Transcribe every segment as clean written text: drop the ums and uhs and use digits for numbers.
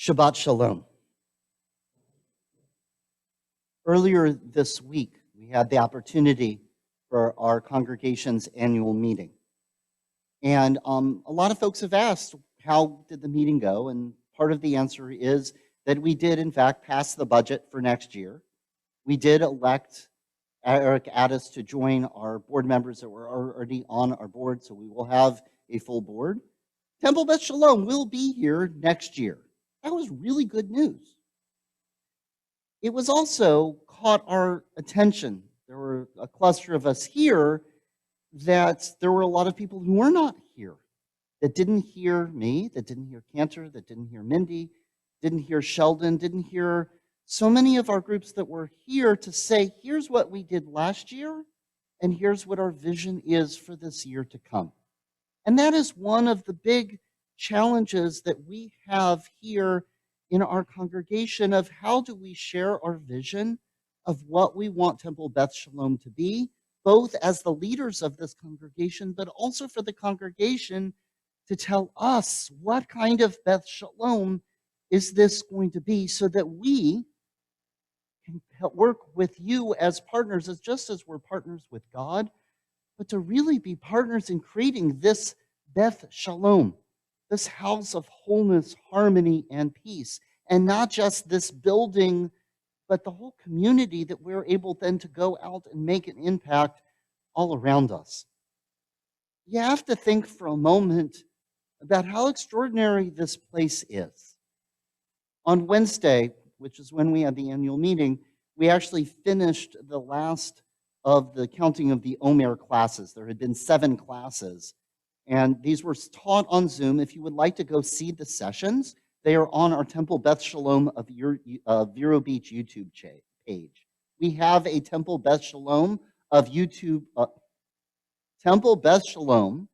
Shabbat Shalom. Earlier this week, we had the opportunity for our congregation's annual meeting. And a lot of folks have asked, how did the meeting go? And part of the answer is that we did, in fact, pass the budget for next year. We did elect Eric Addis to join our board members that were already on our board, so we will have a full board. Temple Beth Shalom will be here next year. That was really good news. It was also caught our attention. There were a cluster of us here that there were a lot of people who were not here, that didn't hear me, that didn't hear Cantor, that didn't hear Mindy, didn't hear Sheldon, didn't hear so many of our groups that were here to say, here's what we did last year, and here's what our vision is for this year to come. And that is one of the big challenges that we have here in our congregation of how do we share our vision of what we want Temple Beth Shalom to be, both as the leaders of this congregation, but also for the congregation to tell us what kind of Beth Shalom is this going to be so that we can work with you as partners, as just as we're partners with God, but to really be partners in creating this Beth Shalom, this house of wholeness, harmony, and peace. And not just this building, but the whole community that we're able then to go out and make an impact all around us. You have to think for a moment about how extraordinary this place is. On Wednesday, which is when we had the annual meeting, we actually finished the last of the counting of the Omer classes. There had been 7 classes. And these were taught on Zoom. If you would like to go see the sessions, they are on our Temple Beth Shalom of Vero Beach YouTube page. We have a Temple Beth Shalom of YouTube, Temple Beth Shalom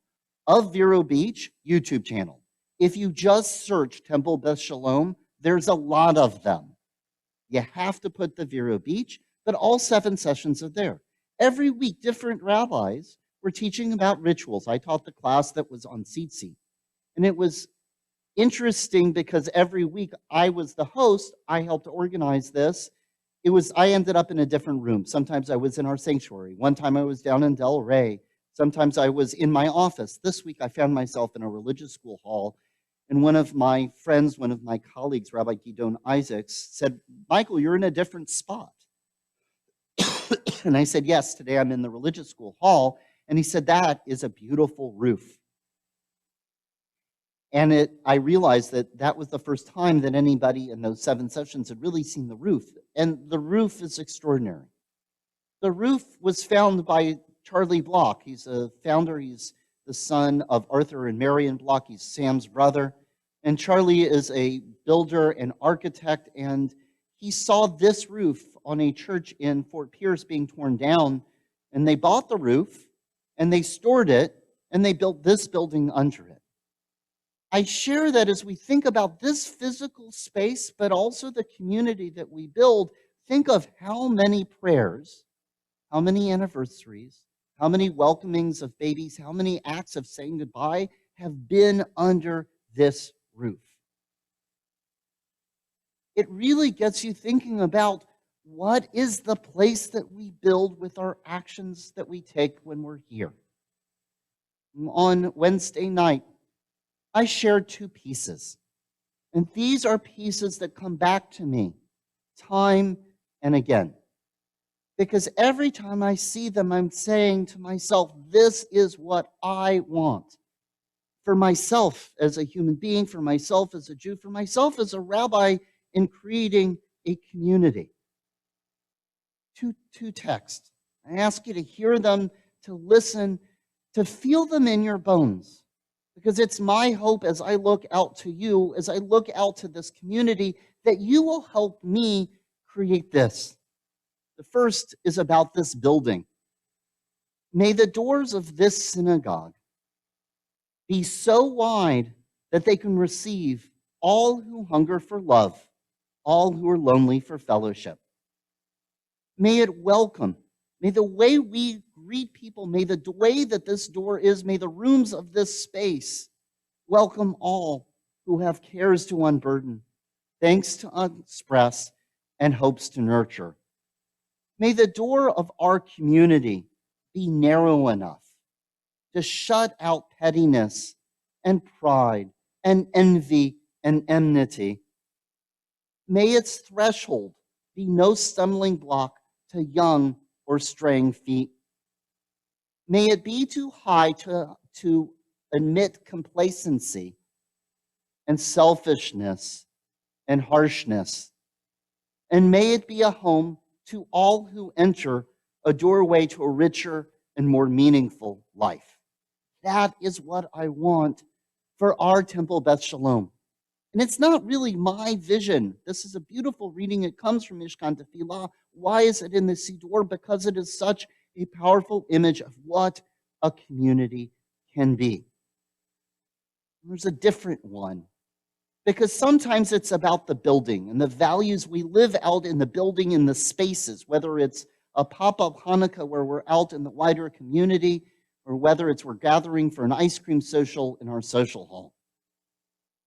of Vero Beach YouTube channel. If you just search Temple Beth Shalom, there's a lot of them. You have to put the Vero Beach, but all 7 sessions are there. Every week, different rabbis were teaching about rituals. I taught the class that was on tzitzit. And it was interesting because every week I was the host. I helped organize this. I ended up in a different room. Sometimes I was in our sanctuary. One time I was down in Del Rey. Sometimes I was in my office. This week I found myself in a religious school hall. And one of my friends, one of my colleagues, Rabbi Gidon Isaacs, said, "Michael, you're in a different spot." And I said, "Yes, today I'm in the religious school hall." And he said, "That is a beautiful roof." And I realized that that was the first time that anybody in those 7 sessions had really seen the roof. And the roof is extraordinary. The roof was found by Charlie Block. He's a founder. He's the son of Arthur and Marion Block. He's Sam's brother. And Charlie is a builder and architect. And he saw this roof on a church in Fort Pierce being torn down. And they bought the roof, and they stored it, and they built this building under it. I share that as we think about this physical space, but also the community that we build, think of how many prayers, how many anniversaries, how many welcomings of babies, how many acts of saying goodbye have been under this roof. It really gets you thinking about what is the place that we build with our actions that we take when we're here. On Wednesday night, I shared 2 pieces. And these are pieces that come back to me time and again. Because every time I see them, I'm saying to myself, this is what I want. For myself as a human being, for myself as a Jew, for myself as a rabbi in creating a community. Two texts. I ask you to hear them, to listen, to feel them in your bones. Because it's my hope as I look out to you, as I look out to this community, that you will help me create this. The first is about this building. May the doors of this synagogue be so wide that they can receive all who hunger for love, all who are lonely for fellowship. May it welcome, may the way we greet people, may the way that this door is, may the rooms of this space welcome all who have cares to unburden, thanks to express, and hopes to nurture. May the door of our community be narrow enough to shut out pettiness and pride and envy and enmity. May its threshold be no stumbling block to young or straying feet. May it be too high to admit complacency and selfishness and harshness. And may it be a home to all who enter, a doorway to a richer and more meaningful life. That is what I want for our Temple Beth Shalom. And it's not really my vision. This is a beautiful reading. It comes from Mishkan Tefillah. Why is it in the Siddur? Because it is such a powerful image of what a community can be. There's a different one. Because sometimes it's about the building and the values we live out in the building, in the spaces, whether it's a pop-up Hanukkah where we're out in the wider community, or whether it's we're gathering for an ice cream social in our social hall.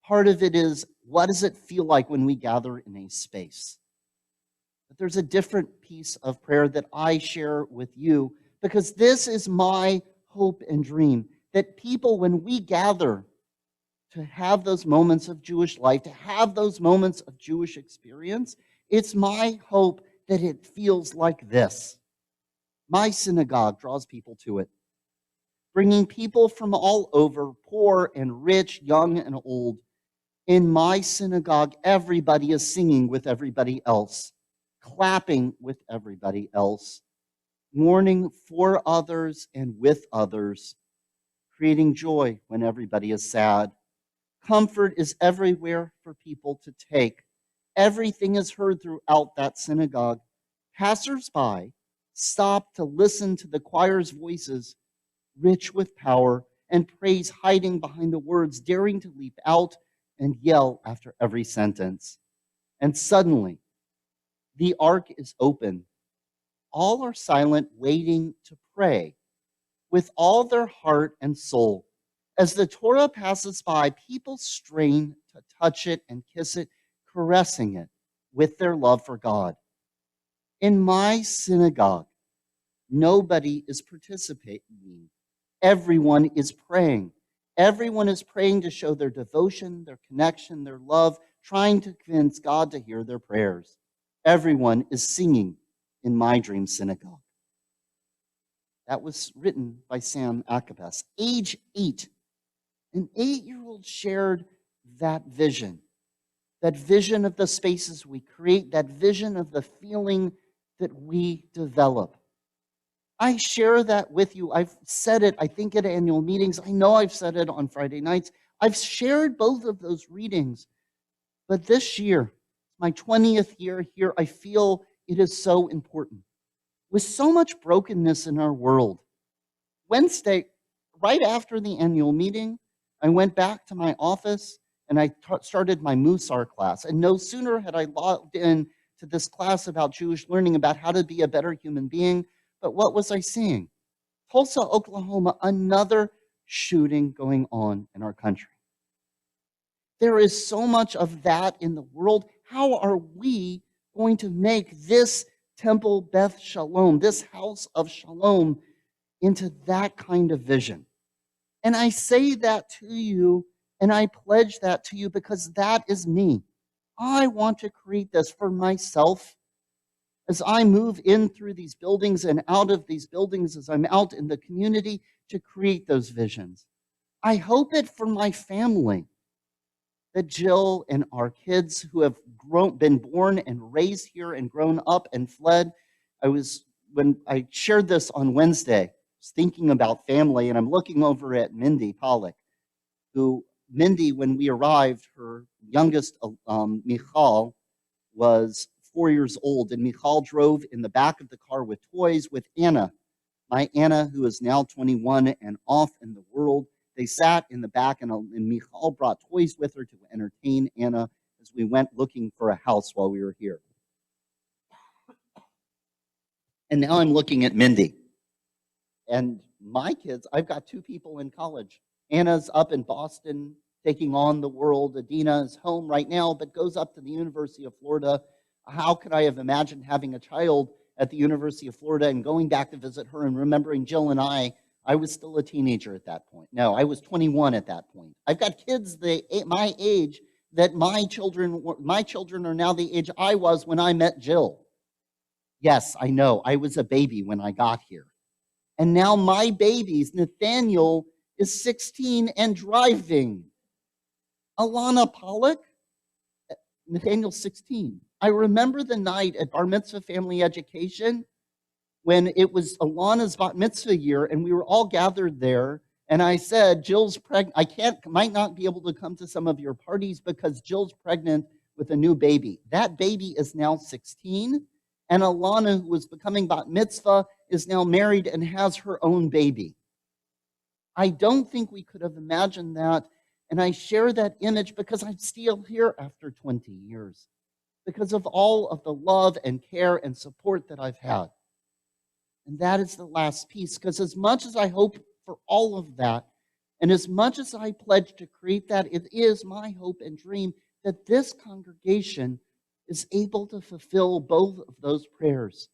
Part of it is, what does it feel like when we gather in a space? But there's a different piece of prayer that I share with you, because this is my hope and dream, that people, when we gather to have those moments of Jewish life, to have those moments of Jewish experience, it's my hope that it feels like this. My synagogue draws people to it, bringing people from all over, poor and rich, young and old. In my synagogue, everybody is singing with everybody else, clapping with everybody else, mourning for others and with others, creating joy when everybody is sad. Comfort is everywhere for people to take. Everything is heard throughout that synagogue. Passers-by stop to listen to the choir's voices, rich with power and praise hiding behind the words, daring to leap out and yell after every sentence. And suddenly, the ark is open. All are silent, waiting to pray with all their heart and soul. As the Torah passes by, people strain to touch it and kiss it, caressing it with their love for God. In my synagogue, nobody is participating. Everyone is praying. Everyone is praying to show their devotion, their connection, their love, trying to convince God to hear their prayers. Everyone is singing in my dream synagogue. That was written by Sam Akabes, age 8. An 8-year-old shared that vision of the spaces we create, that vision of the feeling that we develop. I share that with you. I've said it, I think, at annual meetings. I know I've said it on Friday nights. I've shared both of those readings. But this year, my 20th year here, I feel it is so important. With so much brokenness in our world, Wednesday, right after the annual meeting, I went back to my office and I started my Musar class. And no sooner had I logged in to this class about Jewish learning, about how to be a better human being, but what was I seeing? Tulsa, Oklahoma, another shooting going on in our country. There is so much of that in the world. How are we going to make this Temple Beth Shalom, this house of Shalom, into that kind of vision? And I say that to you, and I pledge that to you because that is me. I want to create this for myself. As I move in through these buildings and out of these buildings, as I'm out in the community to create those visions. I hope it for my family, that Jill and our kids who have been born and raised here and grown up and fled. When I shared this on Wednesday, I was thinking about family, and I'm looking over at Mindy Pollock, Mindy, when we arrived, her youngest, Michal, was 4 years old, and Michal drove in the back of the car with toys with Anna, my Anna, who is now 21 and off in the world. They sat in the back, and Michal brought toys with her to entertain Anna as we went looking for a house while we were here. And now I'm looking at Mindy. And my kids, I've got 2 people in college. Anna's up in Boston taking on the world. Adina is home right now, but goes up to the University of Florida. How could I have imagined having a child at the University of Florida and going back to visit her and remembering Jill and I was still a teenager at that point. No, I was 21 at that point. I've got kids my age that my children are now the age I was when I met Jill. Yes, I know. I was a baby when I got here. And now my babies, Nathaniel is 16 and driving. Alana Pollock, Nathaniel's 16. I remember the night at Bar Mitzvah Family Education when it was Alana's bat mitzvah year, and we were all gathered there. And I said, Jill's pregnant. Might not be able to come to some of your parties because Jill's pregnant with a new baby. That baby is now 16. And Alana, who was becoming bat mitzvah, is now married and has her own baby. I don't think we could have imagined that. And I share that image because I'm still here after 20 years, because of all of the love and care and support that I've had. And that is the last piece, because as much as I hope for all of that, and as much as I pledge to create that, it is my hope and dream that this congregation is able to fulfill both of those prayers,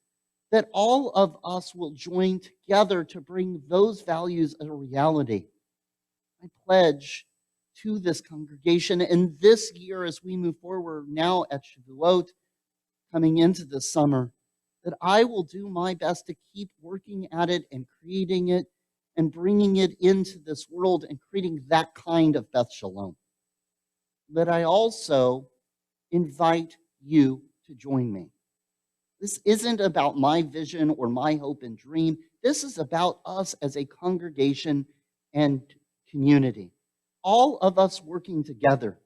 that all of us will join together to bring those values as a reality. I pledge to this congregation, and this year as we move forward now at Shavuot, coming into the summer, that I will do my best to keep working at it and creating it and bringing it into this world and creating that kind of Beth Shalom. That I also invite you to join me. This isn't about my vision or my hope and dream. This is about us as a congregation and community. All of us working together.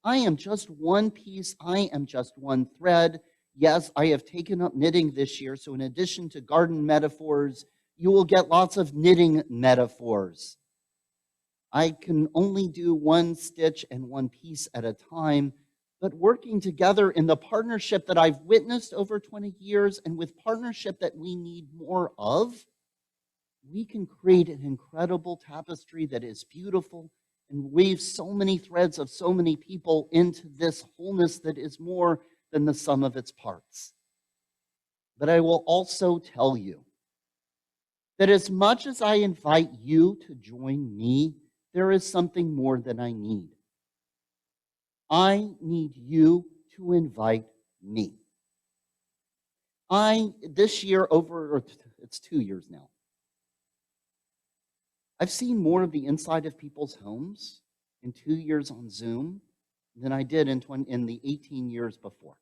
I am just one piece. I am just one thread. Yes, I have taken up knitting this year, so in addition to garden metaphors, you will get lots of knitting metaphors. I can only do one stitch and one piece at a time, but working together in the partnership that I've witnessed over 20 years and with partnership that we need more of, we can create an incredible tapestry that is beautiful and weave so many threads of so many people into this wholeness that is more than the sum of its parts. But I will also tell you that as much as I invite you to join me, there is something more that I need. I need you to invite me. This year it's 2 years now, I've seen more of the inside of people's homes in 2 years on Zoom than I did in the 18 years before.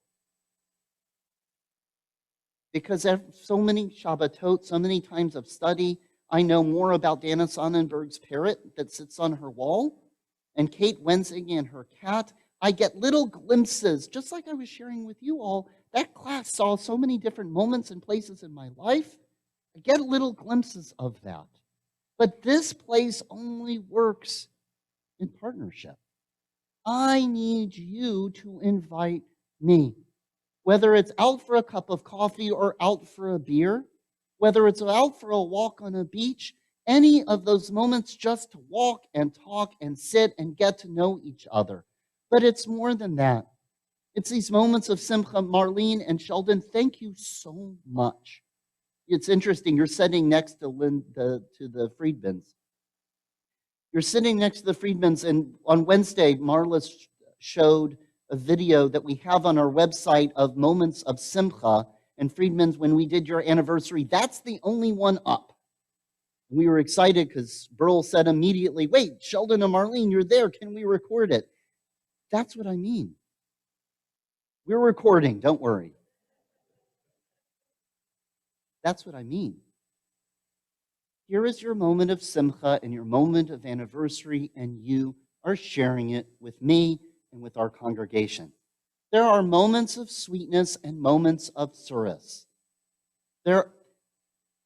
Because so many Shabbatot, so many times of study, I know more about Dana Sonnenberg's parrot that sits on her wall, and Kate Wensing and her cat. I get little glimpses, just like I was sharing with you all. That class saw so many different moments and places in my life. I get little glimpses of that. But this place only works in partnership. I need you to invite me. Whether it's out for a cup of coffee or out for a beer, whether it's out for a walk on a beach, any of those moments just to walk and talk and sit and get to know each other. But it's more than that. It's these moments of Simcha. Marlene and Sheldon, thank you so much. It's interesting, you're sitting next to the Friedmans. You're sitting next to the Friedmans, and on Wednesday, Marla showed a video that we have on our website of moments of Simcha and Friedman's when we did your anniversary. That's the only one up. We were excited because Burl said immediately, wait, Sheldon and Marlene, you're there. Can we record it? That's what I mean. We're recording, don't worry. That's what I mean. Here is your moment of Simcha and your moment of anniversary, and you are sharing it with me and with our congregation. There are moments of sweetness and moments of tsuris. There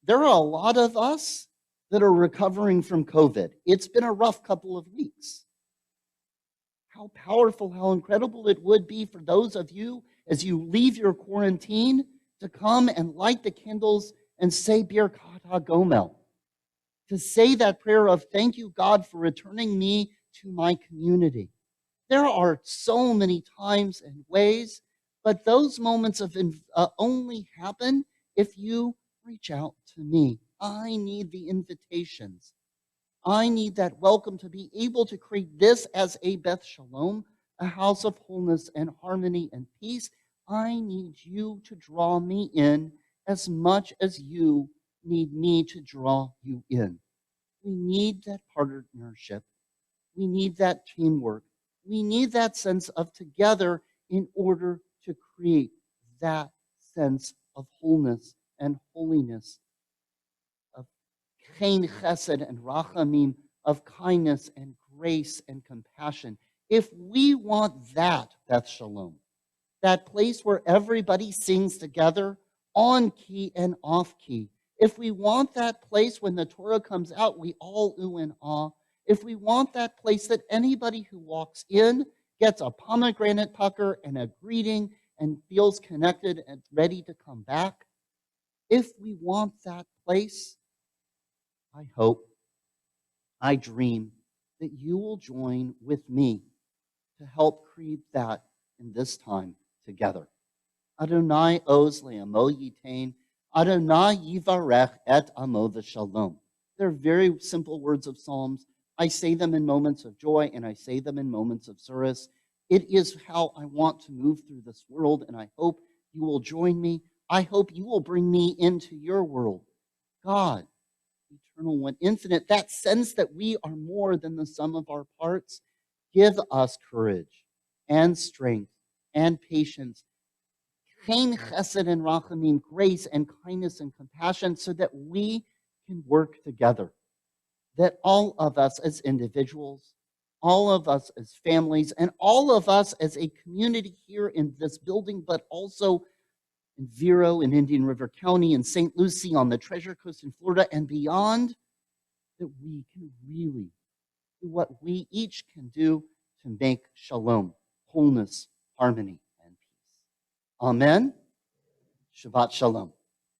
are a lot of us that are recovering from COVID. It's been a rough couple of weeks. How powerful, how incredible it would be for those of you, as you leave your quarantine, to come and light the candles and say Birkat HaGomel. To say that prayer of thank you, God, for returning me to my community. There are so many times and ways, but those moments only happen if you reach out to me. I need the invitations. I need that welcome to be able to create this as a Beth Shalom, a house of wholeness and harmony and peace. I need you to draw me in as much as you need me to draw you in. We need that partnership. We need that teamwork. We need that sense of together in order to create that sense of wholeness and holiness, of chen chesed and rachamim, of kindness and grace and compassion. If we want that, Beth Shalom, that place where everybody sings together on key and off key, if we want that place when the Torah comes out, we all ooh and ah, if we want that place that anybody who walks in gets a pomegranate pucker and a greeting and feels connected and ready to come back, if we want that place, I hope, I dream that you will join with me to help create that in this time together. Adonai oz le'amo yitain, Adonai yivarech et amo v'shalom. They're very simple words of Psalms. I say them in moments of joy, and I say them in moments of service. It is how I want to move through this world, and I hope you will join me. I hope you will bring me into your world. God, eternal one, infinite, that sense that we are more than the sum of our parts, give us courage and strength and patience, chen chesed and rachamim, grace and kindness and compassion, so that we can work together. That all of us as individuals, all of us as families, and all of us as a community here in this building, but also in Vero, in Indian River County, in St. Lucie, on the Treasure Coast in Florida, and beyond, that we can really do what we each can do to make shalom, wholeness, harmony, and peace. Amen. Shabbat shalom.